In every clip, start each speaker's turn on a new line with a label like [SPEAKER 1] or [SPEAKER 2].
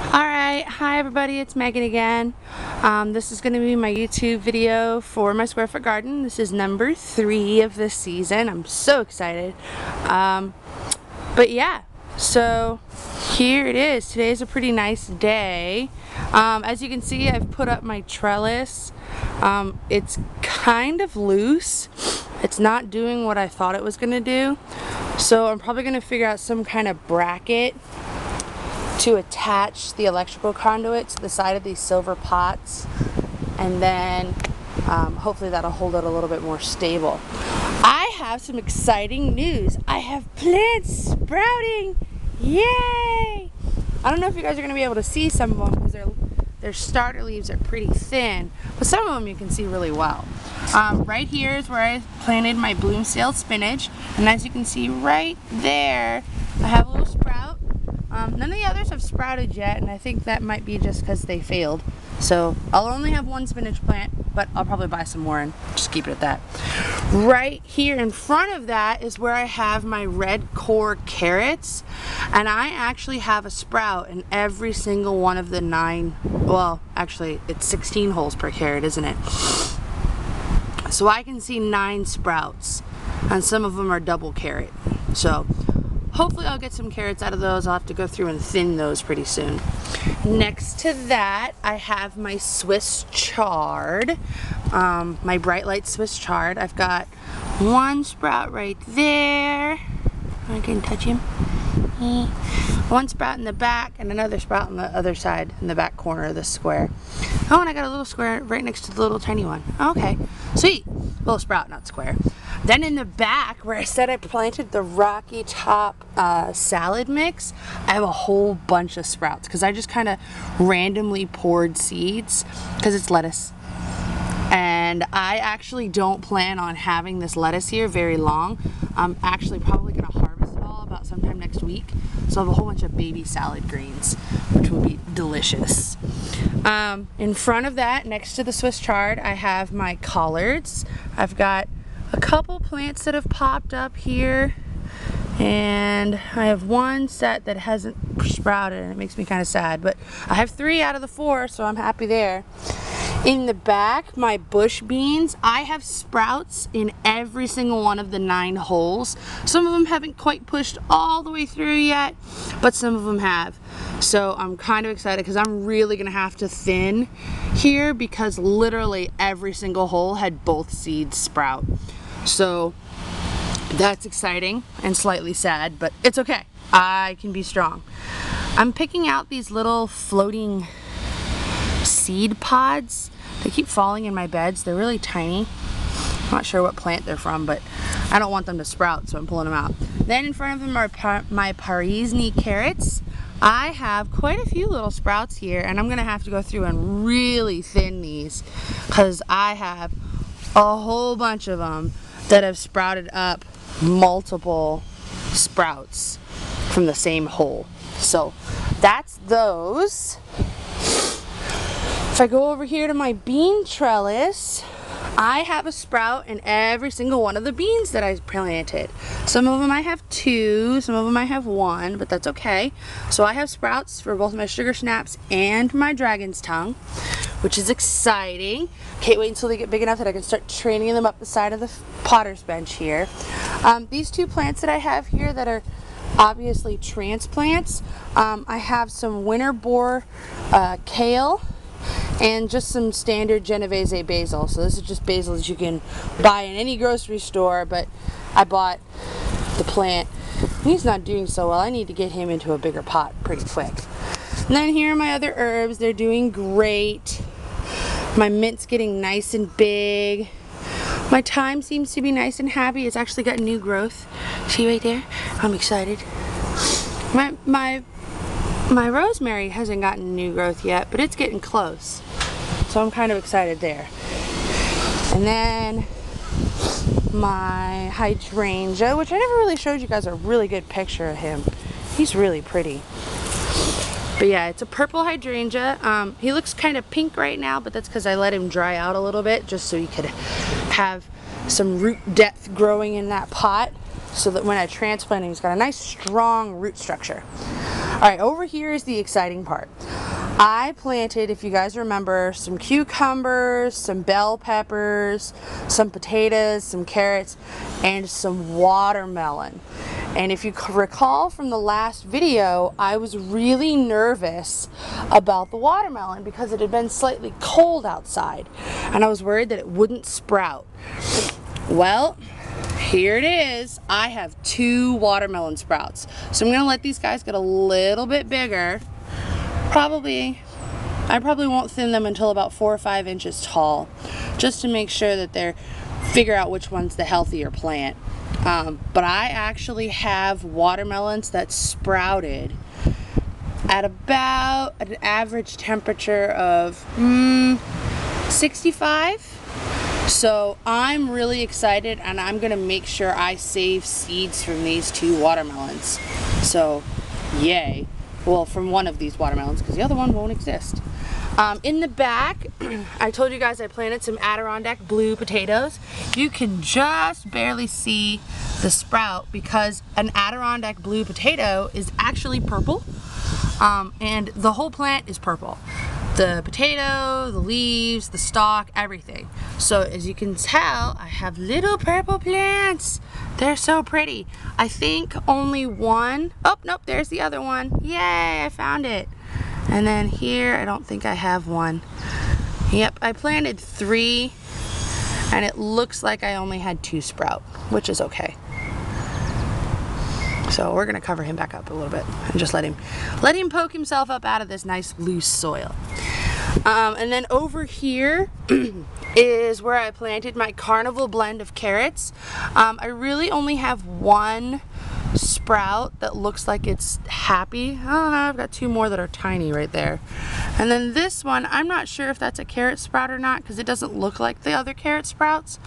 [SPEAKER 1] Alright, hi everybody, it's Megan again. This is going to be my YouTube video for my square foot garden. This is number 3 of this season. I'm so excited. But yeah, so here it is. Today's a pretty nice day. As you can see, I've put up my trellis. It's kind of loose. It's not doing what I thought it was going to do. So I'm probably going to figure out some kind of bracket to attach the electrical conduit to the side of these silver pots, and then hopefully that'll hold it a little bit more stable. I have some exciting news. I have plants sprouting. Yay! I don't know if you guys are going to be able to see some of them because their starter leaves are pretty thin, but some of them you can see really well. Right here is where I planted my Bloomsdale spinach, and as you can see right there, I have a little sprout. None of the others have sprouted yet, and I think that might be just because they failed. So I'll only have one spinach plant, but I'll probably buy some more and just keep it at that. Right here in front of that is where I have my red core carrots, and I actually have a sprout in every single one of the 9, well actually it's 16 holes per carrot, isn't it? So I can see 9 sprouts, and some of them are double carrot. So hopefully I'll get some carrots out of those. I'll have to go through and thin those pretty soon. Next to that, I have my Swiss chard, my Bright Light Swiss chard. I've got one sprout right there. I can touch him. One sprout in the back and another sprout on the other side in the back corner of the square. Oh, and I got a little square right next to the little tiny one. Okay, sweet. Little sprout, not square. Then in the back, where I said I planted the Rocky Top salad mix, I have a whole bunch of sprouts because I just kind of randomly poured seeds because it's lettuce. And I actually don't plan on having this lettuce here very long. I'm actually probably going to harvest it all about sometime next week. So I have a whole bunch of baby salad greens, which will be delicious. In front of that, next to the Swiss chard, I have my collards. I've got a couple plants that have popped up here, and I have one set that hasn't sprouted, and it makes me kind of sad, but I have 3 out of the 4, so I'm happy there. In the back, my bush beans, I have sprouts in every single one of the 9 holes. Some of them haven't quite pushed all the way through yet, but some of them have. So I'm kind of excited because I'm really going to have to thin here because literally every single hole had both seeds sprout. So that's exciting and slightly sad, but it's okay. I can be strong. I'm picking out these little floating seed pods. They keep falling in my beds. They're really tiny. I'm not sure what plant they're from, but I don't want them to sprout, so I'm pulling them out. Then in front of them are my Parisini carrots. I have quite a few little sprouts here, and I'm going to have to go through and really thin these because I have a whole bunch of them that have sprouted up multiple sprouts from the same hole. So that's those. If I go over here to my bean trellis, I have a sprout in every single one of the beans that I planted. Some of them I have 2, some of them I have 1, but that's okay. So I have sprouts for both my sugar snaps and my dragon's tongue, which is exciting. Can't wait until they get big enough that I can start training them up the side of the potter's bench here. These 2 plants that I have here that are obviously transplants, I have some winter boar kale and just some standard Genovese basil. So this is just basil that you can buy in any grocery store, but I bought the plant. He's not doing so well. I need to get him into a bigger pot pretty quick. And then here are my other herbs. They're doing great. My mint's getting nice and big. My thyme seems to be nice and happy. It's actually got new growth. See right there? I'm excited. My rosemary hasn't gotten new growth yet, but it's getting close. So I'm kind of excited there. And then my hydrangea, which I never really showed you guys a really good picture of him. He's really pretty. But yeah, it's a purple hydrangea. He looks kind of pink right now, but that's because I let him dry out a little bit just so he could have some root depth growing in that pot, so that when I transplant him, he's got a nice strong root structure. Alright, over here is the exciting part. I planted, if you guys remember, some cucumbers, some bell peppers, some potatoes, some carrots, and some watermelon. And if you recall from the last video, I was really nervous about the watermelon because it had been slightly cold outside, and I was worried that it wouldn't sprout. Well, here it is. I have 2 watermelon sprouts. So I'm gonna let these guys get a little bit bigger. I probably won't thin them until about 4 or 5 inches tall, just to make sure that figure out which one's the healthier plant. But I actually have watermelons that sprouted at about an average temperature of 65. So I'm really excited, and I'm gonna make sure I save seeds from these 2 watermelons. So yay. Well, from one of these watermelons, because the other one won't exist. In the back, I told you guys I planted some Adirondack blue potatoes. You can just barely see the sprout because an Adirondack blue potato is actually purple, and the whole plant is purple. The potato, the leaves, the stalk, everything. So as you can tell, I have little purple plants. They're so pretty. I think only one, oh nope, there's the other one. Yay, I found it. And then here, I don't think I have one. Yep, I planted 3, and it looks like I only had 2 sprout, which is okay. So we're gonna cover him back up a little bit and just let him poke himself up out of this nice loose soil. And then over here is where I planted my carnival blend of carrots. I really only have 1 sprout that looks like it's happy. I don't know, I've got 2 more that are tiny right there. And then this one, I'm not sure if that's a carrot sprout or not because it doesn't look like the other carrot sprouts,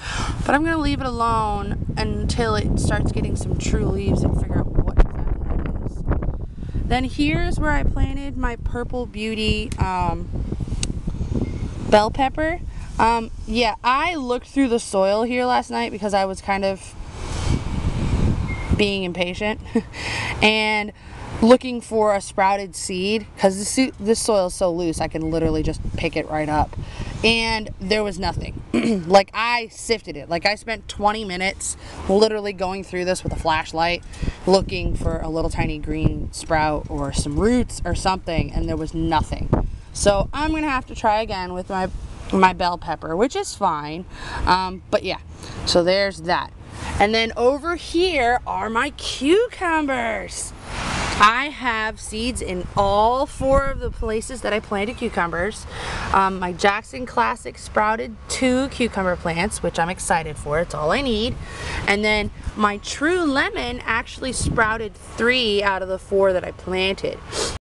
[SPEAKER 1] but I'm gonna leave it alone until it starts getting some true leaves and figure out what exactly that is. Then here's where I planted my Purple Beauty bell pepper. Yeah, I looked through the soil here last night because I was kind of being impatient and looking for a sprouted seed because this soil is so loose I can literally just pick it right up, and there was nothing. Like, I sifted it. Like, I spent 20 minutes literally going through this with a flashlight looking for a little tiny green sprout or some roots or something, and there was nothing. So I'm gonna have to try again with my bell pepper, which is fine. But yeah, so there's that. And then over here are my cucumbers. I have seeds in all 4 of the places that I planted cucumbers. My Jackson Classic sprouted 2 cucumber plants, which I'm excited for. It's all I need. And then my True Lemon actually sprouted 3 out of the 4 that I planted.